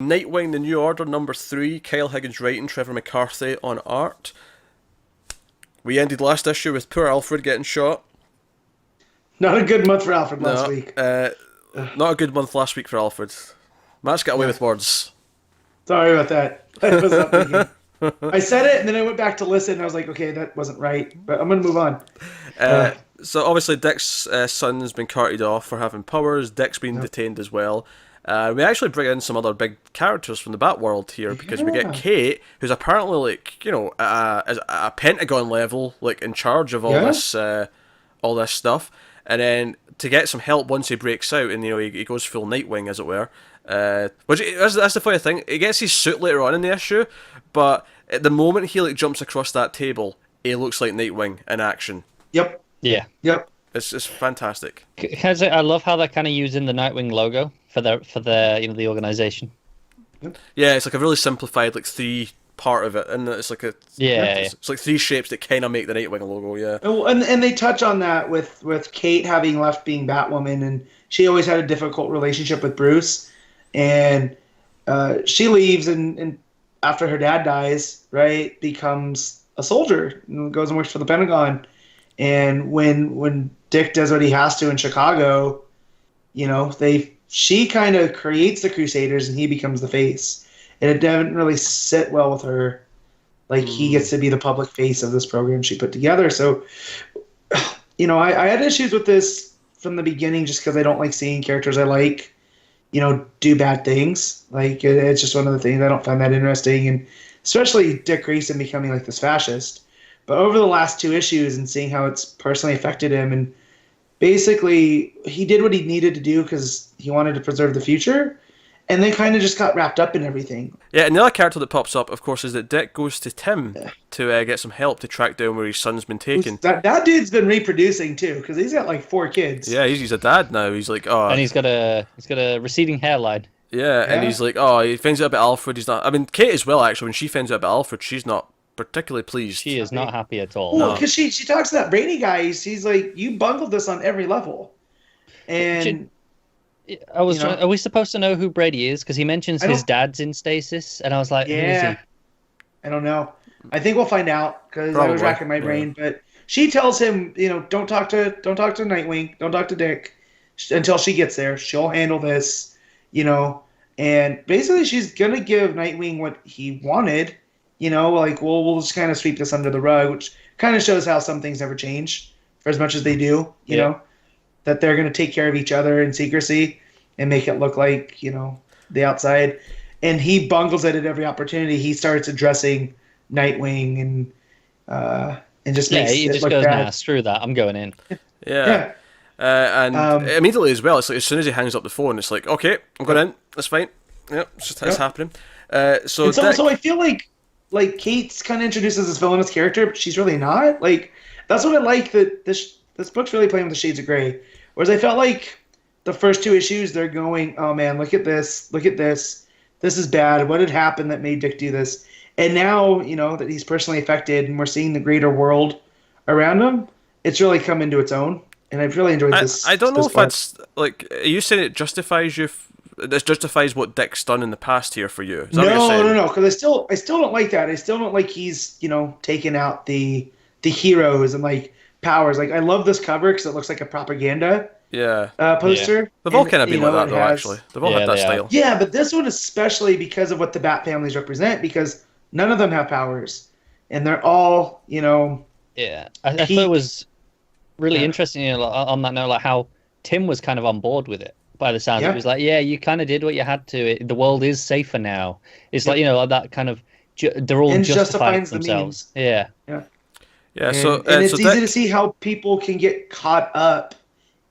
Nightwing, The New Order #3, Kyle Higgins writing, Trevor McCarthy on art. We ended last issue with poor Alfred getting shot. Not a good month for Alfred last No, week. not a good month last week for Alfred. Matt's got away with words. Sorry about that. I was not thinking. I said it, and then I went back to listen, and I was like, okay, that wasn't right, but I'm going to move on. So obviously Dick's son's been carted off for having powers. Dick's been detained as well. We actually bring in some other big characters from the Batworld here because we get Kate, who's apparently like is at a Pentagon level, like in charge of all this stuff. And then to get some help once he breaks out, and he goes full Nightwing, as it were. Which that's the funny thing. He gets his suit later on in the issue, but at the moment he like jumps across that table, he looks like Nightwing in action. Yep. Yeah. Yep. It's fantastic. I love how they're kind of using the Nightwing logo for the the organization. Yeah, it's like a really simplified like 3 part of it, and it's like it's like 3 shapes that kind of make the Nightwing logo. Yeah. Oh, and they touch on that with Kate having left being Batwoman, and she always had a difficult relationship with Bruce, and she leaves and after her dad dies, right, becomes a soldier and goes and works for the Pentagon. And when Dick does what he has to in Chicago, she kind of creates the Crusaders and he becomes the face. And it didn't really sit well with her. Like, he gets to be the public face of this program she put together. So, I had issues with this from the beginning just because I don't like seeing characters I like, do bad things. Like, it's just one of the things I don't find that interesting. And especially Dick Grayson becoming like this fascist. But over the last 2 issues and seeing how it's personally affected him, and basically he did what he needed to do because he wanted to preserve the future, and then kind of just got wrapped up in everything. Yeah, and the other character that pops up, of course, is that Dick goes to Tim to get some help to track down where his son's been taken. That dude's been reproducing too, because he's got like 4 kids. Yeah, he's a dad now. He's like, and he's got a receding hairline. Yeah, and he's like, he finds out about Alfred. He's not. I mean, Kate as well. Actually, when she finds out about Alfred, she's not particularly pleased. She is not happy at all. Well, because she talks to that Brady guy. He's like, you bungled this on every level. And are we supposed to know who Brady is? Because he mentions his dad's in stasis, and I was like, who is he? I don't know. I think we'll find out because I was racking my brain. But she tells him, don't talk to Nightwing, don't talk to Dick until she gets there. She'll handle this, and basically she's gonna give Nightwing what he wanted. We'll just kind of sweep this under the rug, which kind of shows how some things never change for as much as they do, that they're going to take care of each other in secrecy and make it look like, the outside. And he bungles it at every opportunity. He starts addressing Nightwing and just makes he it just look goes, bad. nah, screw that, I'm going in. Yeah. And immediately as well, it's like as soon as he hangs up the phone, it's like, okay, I'm going in, that's fine. Yep, it's happening. So I feel like Kate's kind of introduced as this villainous character, but she's really not. Like, that's what I like, that this book's really playing with the shades of gray. Whereas I felt like the first 2 issues, they're going, oh man, look at this, this is bad. What had happened that made Dick do this? And now, that he's personally affected and we're seeing the greater world around him, it's really come into its own. And I've really enjoyed this. I don't know if that's, like, are you saying it justifies you? This justifies what Dick's done in the past here for you? Is that what you're saying? No, because I still don't like that. I still don't like he's taking out the heroes and like powers. Like, I love this cover because it looks like a propaganda poster. Yeah. They've all kind of been like that though. Actually, they've all had that style. Yeah, but this one especially because of what the Bat families represent, because none of them have powers, and they're all Yeah, I thought it was really interesting. On that note, like how Tim was kind of on board with it. By the sound, it was like, you kind of did what you had to. The world is safer now. It's like like that kind of. They're all justifying themselves. Yeah. And it's easy to see how people can get caught up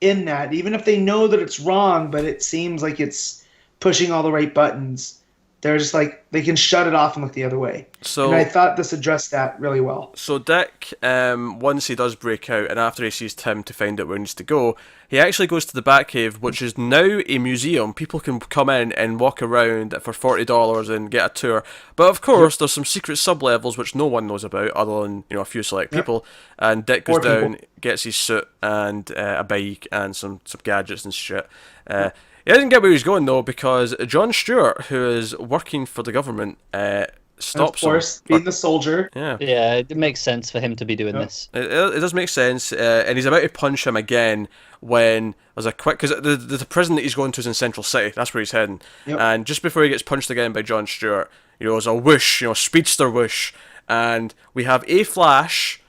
in that, even if they know that it's wrong, but it seems like it's pushing all the right buttons. They're just like, they can shut it off and look the other way. And I thought this addressed that really well. So Dick, once he does break out, and after he sees Tim to find out where he needs to go, he actually goes to the Batcave, which is now a museum. People can come in and walk around for $40 and get a tour. But of course, there's some secret sub-levels which no one knows about, other than a few select people. And Dick goes down, gets his suit and a bike and some gadgets and shit. He doesn't get where he's going though, because John Stewart, who is working for the government, stops him. Of course, being the soldier. Yeah. Yeah, it makes sense for him to be doing this. It does make sense, and he's about to punch him again when there's a quick, because the prison that he's going to is in Central City. That's where he's heading. Yep. And just before he gets punched again by John Stewart, there's a whoosh, speedster whoosh, and we have a Flash,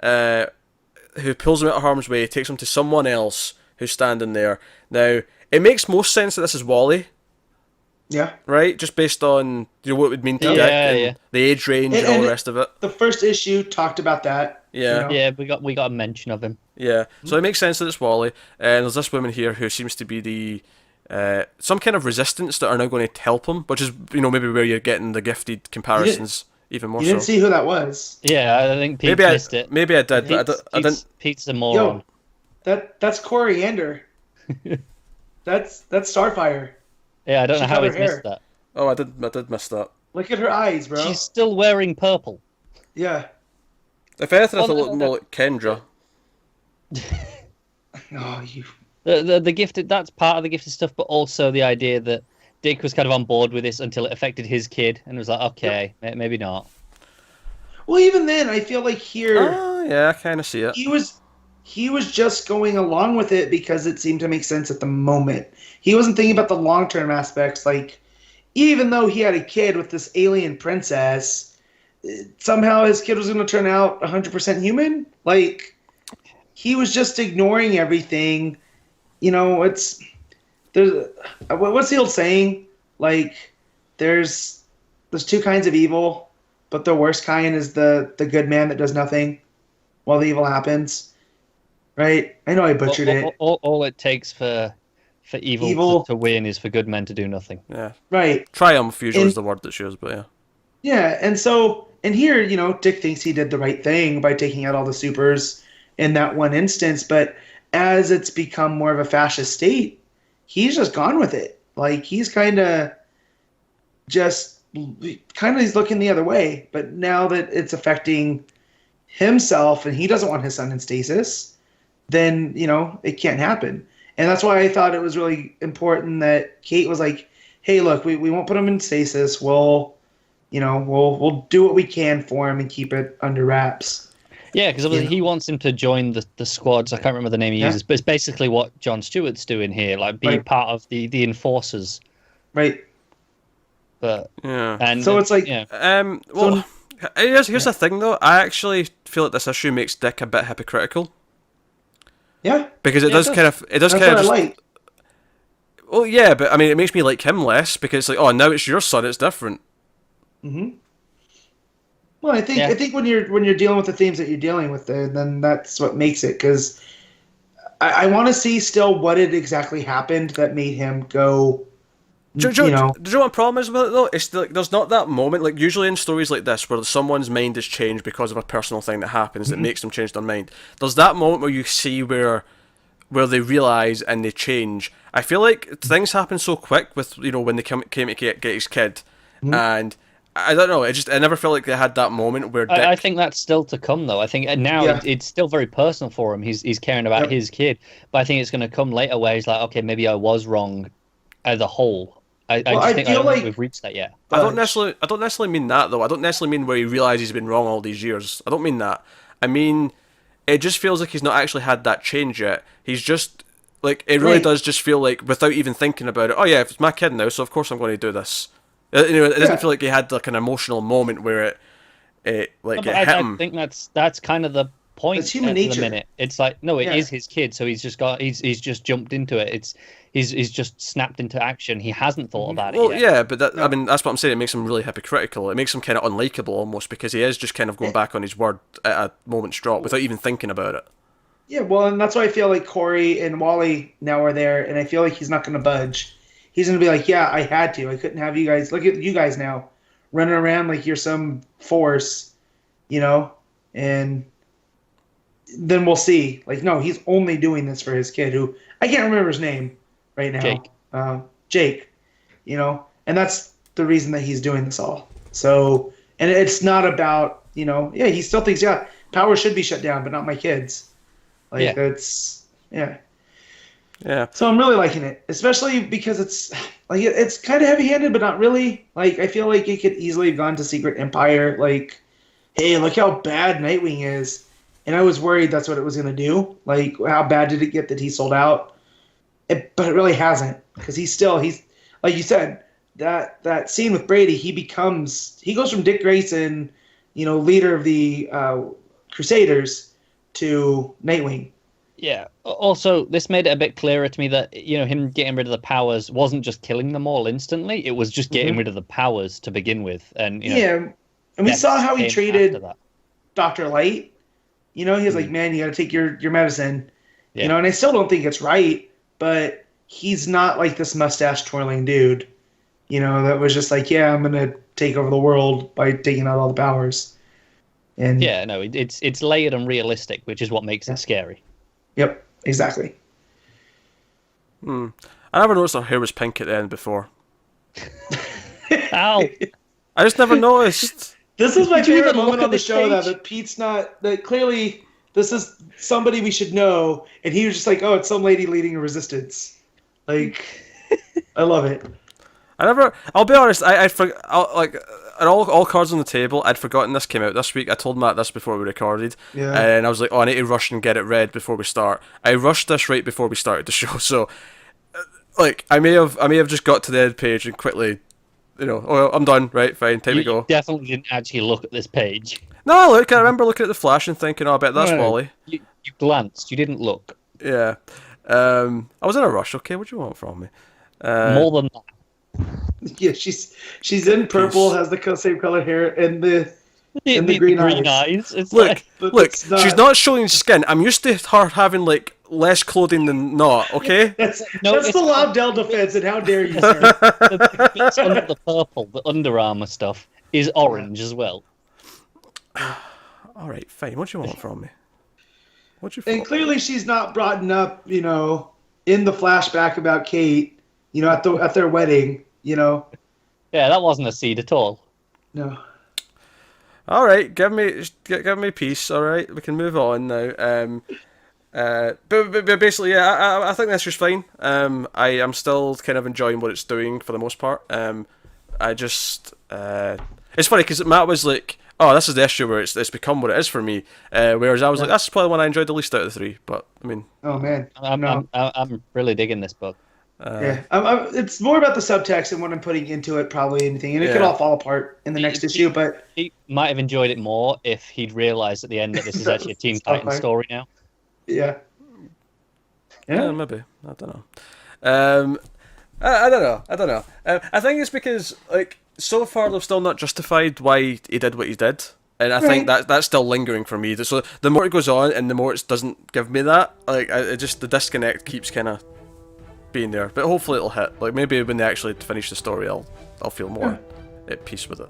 who pulls him out of harm's way, takes him to someone else who's standing there. Now, it makes most sense that this is Wally. Yeah. Right? Just based on what it would mean to Dick and the age range and all the rest of it. The first issue talked about that. Yeah. Yeah, we got a mention of him. Yeah. So it makes sense that it's Wally. And there's this woman here who seems to be the some kind of resistance that are now going to help him, which is maybe where you're getting the gifted comparisons even more so. You didn't see who that was. Yeah, I think Pete missed it. Maybe I did, but I didn't. Pete's a moron. Yo, that's Coriander. that's Starfire. Yeah, I don't know how he's missed that. Oh, I did miss that. Look at her eyes, bro. She's still wearing purple. Yeah. If anything, I thought it looked more like Kendra. Oh, you. The gifted, that's part of the gifted stuff, but also the idea that Dick was kind of on board with this until it affected his kid and was like, okay, maybe not. Well, even then, I feel like here. Oh, yeah, I kind of see it. He was just going along with it because it seemed to make sense at the moment. He wasn't thinking about the long-term aspects. Like, even though he had a kid with this alien princess, somehow his kid was going to turn out 100% human. Like, he was just ignoring everything. What's the old saying? Like, there's two kinds of evil, but the worst kind is the good man that does nothing while the evil happens. Right? I know I butchered it. All it takes for evil to win is for good men to do nothing. Yeah. Right. Triumph usually is the word that she used, but yeah. Yeah, and here, Dick thinks he did the right thing by taking out all the supers in that one instance, but as it's become more of a fascist state, he's just gone with it. Like, he's kind of he's looking the other way, but now that it's affecting himself and he doesn't want his son in stasis, then, it can't happen. And that's why I thought it was really important that Kate was like, hey, look, we won't put him in stasis. We'll do what we can for him and keep it under wraps. Yeah, because obviously he wants him to join the squads. I can't remember the name he uses, but it's basically what Jon Stewart's doing here, like being part of the enforcers. Right. But yeah. And so it's like here's the thing though. I actually feel like this issue makes Dick a bit hypocritical. Yeah. Because it does kind of like. Well, yeah, but I mean, it makes me like him less because it's like, oh, now it's your son, it's different. Mm-hmm. Well, I think when you're dealing with the themes that you're dealing with, then that's what makes it. Because I want to see still what had exactly happened that made him go. Do you know what the problem is with it though? It's like there's not that moment. Like usually in stories like this, where someone's mind is changed because of a personal thing that happens that makes them change their mind. There's that moment where you see where they realize and they change. I feel like things happen so quick with when they came to get his kid, and I don't know. I never felt like they had that moment where Dick... I think that's still to come though. I think now it's still very personal for him. He's caring about his kid, but I think it's going to come later where he's like, okay, maybe I was wrong as a whole. I don't think we've reached that yet. I don't necessarily mean that though. I don't necessarily mean where he realizes he's been wrong all these years. I don't mean that. I mean, it just feels like he's not actually had that change yet. He's just like it really does just feel like without even thinking about it. Oh yeah, it's my kid now, so of course I'm going to do this. It doesn't feel like he had like an emotional moment where it hit him. I think that's kind of the point. It's human nature. The minute. It's like it is his kid, so he's just jumped into it. He's just snapped into action. He hasn't thought about it yet. Well, yeah, but I mean, that's what I'm saying. It makes him really hypocritical. It makes him kind of unlikable almost because he is just kind of going back on his word at a moment's drop without even thinking about it. Yeah, well, and that's why I feel like Corey and Wally now are there, and I feel like he's not going to budge. He's going to be like, yeah, I had to. I couldn't have you guys. Look at you guys now running around like you're some force, and then we'll see. Like, no, he's only doing this for his kid, who I can't remember his name right now. Jake, and that's the reason that he's doing this all. So, and it's not about, he still thinks, power should be shut down, but not my kids. Like, that's. Yeah. So I'm really liking it, especially because it's kind of heavy-handed, but not really. Like I feel like it could easily have gone to Secret Empire. Like, hey, look how bad Nightwing is, and I was worried that's what it was gonna do. Like, how bad did it get that he sold out? But it really hasn't, because he's like you said, that scene with Brady, he goes from Dick Grayson, leader of the Crusaders, to Nightwing. Yeah. Also, this made it a bit clearer to me that, him getting rid of the powers wasn't just killing them all instantly. It was just getting rid of the powers to begin with. And, yeah. And we saw how he treated Dr. Light. He was like, man, you got to take your medicine. And I still don't think it's right, but he's not like this mustache twirling dude, that was just like, yeah, I'm going to take over the world by taking out all the powers. And yeah, no, it's layered and realistic, which is what makes it scary. Yep, exactly. I never noticed her hair was pink at the end before. Ow! I just never noticed. This is my favorite moment on the show, that Pete's not... That clearly, this is somebody we should know, and he was just like, oh, it's some lady leading a resistance. Like, I love it. I'll be honest, all cards on the table, I'd forgotten this came out this week. I told Matt this before we recorded, and I was like, oh, I need to rush and get it read before we start. I rushed this right before we started the show, so I may have just got to the end page and quickly, oh, I'm done, right, fine, time to go. You definitely didn't actually look at this page. No, look, I remember looking at the flash and thinking, oh, I bet that's Wally. You glanced, you didn't look. Yeah, I was in a rush. Okay, what do you want from me? More than that. Yeah, she's in purple, has the same color hair, and the green eyes. It's look, she's not showing skin. I'm used to her having less clothing than not. Okay, that's the Lobdell defense, and how dare you, sir? The bits under the purple, the Under Armour stuff, is orange as well. All right, fine. What do you want from me? And clearly, she's not brought up, in the flashback about Kate. At their wedding, Yeah, that wasn't a seed at all. No. All right, give me peace. All right, we can move on now. But basically, yeah, I think that's just fine. I am still kind of enjoying what it's doing for the most part. It's funny because Matt was like, "Oh, this is the issue where it's become what it is for me," whereas I was like, "That's probably the one I enjoyed the least out of the three." But I mean, oh man, I'm really digging this book. It's more about the subtext and what I'm putting into it, probably anything, and it could all fall apart in the next issue. But he might have enjoyed it more if he'd realized at the end that this is actually a Teen Titans story now. Yeah, maybe, I don't know. I don't know. I think it's because so far they've still not justified why he did what he did, and I think that's still lingering for me. So the more it goes on, and the more it doesn't give me that, the disconnect keeps kind of being there, but hopefully it'll hit. Maybe when they actually finish the story, I'll feel more at peace with it.